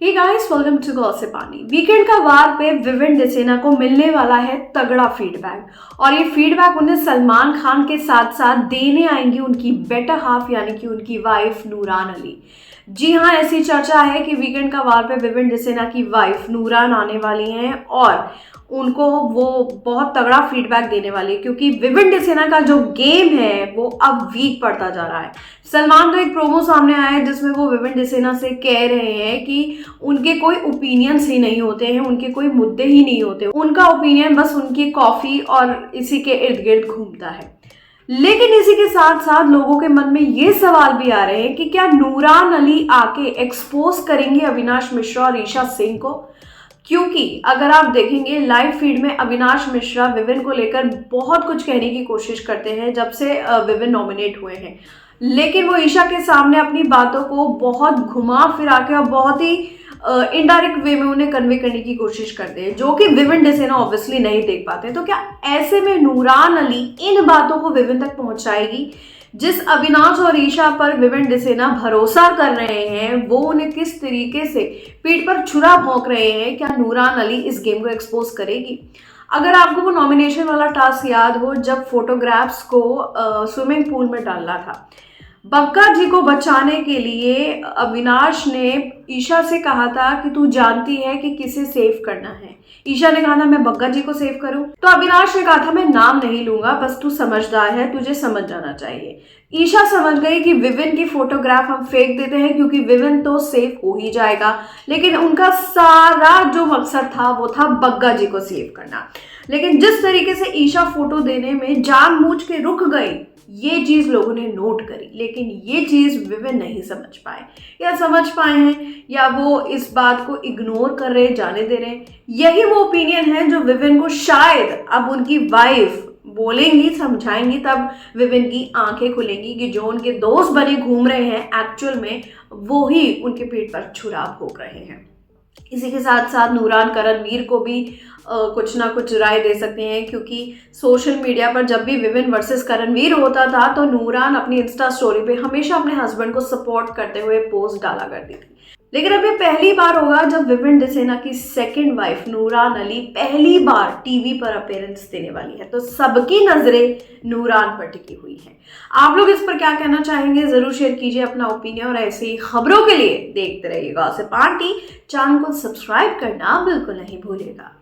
Hey guys, welcome to gossip आनी। Weekend का वार पे विवेन डिसेना को मिलने वाला है तगड़ा फीडबैक और ये फीडबैक उन्हें सलमान खान के साथ साथ देने आएंगी उनकी बेटर हाफ यानी कि उनकी वाइफ नूरान अली। जी हाँ, ऐसी चर्चा है कि वीकेंड का वार पे विवेन डिसेना की वाइफ नूरान आने वाली हैं और उनको वो बहुत तगड़ा फीडबैक देने वाली है क्योंकि विवेन डिसेना का जो गेम है वो अब वीक पड़ता जा रहा है। सलमान का एक प्रोमो सामने आया है जिसमें वो विवेन डिसेना से कह रहे हैं कि उनके कोई ओपिनियंस ही नहीं होते हैं, उनके कोई मुद्दे ही नहीं होते, उनका ओपिनियन बस उनकी कॉफी और इसी के इर्द गिर्द घूमता है। लेकिन इसी के साथ साथ लोगों के मन में ये सवाल भी आ रहे हैं कि क्या नूरान अली आके एक्सपोज करेंगे अविनाश मिश्रा और ईशा सिंह को, क्योंकि अगर आप देखेंगे लाइव फीड में अविनाश मिश्रा विवेन को लेकर बहुत कुछ कहने की कोशिश करते हैं जब से विवेन नॉमिनेट हुए हैं, लेकिन वो ईशा के सामने अपनी बातों को बहुत घुमा फिरा के और बहुत ही इनडायरेक्ट वे में उन्हें कन्वे करने की कोशिश करते हैं, जो कि विवेन डिसेना ऑब्वियसली नहीं देख पाते। तो क्या ऐसे में नूरान अली इन बातों को विवेन तक पहुंचाएगी? जिस अविनाश और ईशा पर विवेन डिसेना भरोसा कर रहे हैं वो उन्हें किस तरीके से पीठ पर छुरा भोंक रहे हैं, क्या नूरान अली इस गेम को एक्सपोज करेगी? अगर आपको वो नॉमिनेशन वाला टास्क याद हो जब फोटोग्राफ्स को स्विमिंग पूल में डालना था, बग्गा जी को बचाने के लिए अविनाश ने ईशा से कहा था कि तू जानती है कि किसे सेव करना है। ईशा ने कहा था मैं बग्गा जी को सेव करूं, तो अविनाश ने कहा था मैं नाम नहीं लूंगा, बस तू समझदार है, तुझे समझ जाना चाहिए। ईशा समझ गई कि विवेन की फोटोग्राफ हम फेंक देते हैं क्योंकि विवेन तो सेव हो ही जाएगा, लेकिन उनका सारा जो मकसद था वो था बग्गा जी को सेव करना। लेकिन जिस तरीके से ईशा फोटो देने में जानबूझ के रुक गई, ये चीज लोगों ने नोट करी, लेकिन ये चीज विवेन नहीं समझ पाए, या समझ पाए हैं या वो इस बात को इग्नोर कर रहे, जाने दे रहे। यही वो ओपिनियन है जो विवेन को शायद अब उनकी वाइफ बोलेंगी, समझाएंगी, तब विवेन की आंखें खुलेंगी कि जो उनके दोस्त बने घूम रहे हैं एक्चुअल में वो ही उनके पेट पर छुरा भोग रहे हैं। इसी के साथ साथ नूरान करणवीर को भी कुछ ना कुछ राय दे सकते हैं, क्योंकि सोशल मीडिया पर जब भी विवेन वर्सेस करणवीर होता था तो नूरान अपनी इंस्टा स्टोरी पे हमेशा अपने हस्बैंड को सपोर्ट करते हुए पोस्ट डाला करती थी। लेकिन अब ये पहली बार होगा जब विवेन डिसेना की सेकंड वाइफ नूरान अली पहली बार टीवी पर अपीयरेंस देने वाली है, तो सबकी नजरें नूरान पर टिकी हुई हैं। आप लोग इस पर क्या कहना चाहेंगे, जरूर शेयर कीजिए अपना ओपिनियन और ऐसी ही खबरों के लिए देखते रहिएगा गॉसिप आंटी। चैनल को सब्सक्राइब करना बिल्कुल नहीं भूलिएगा।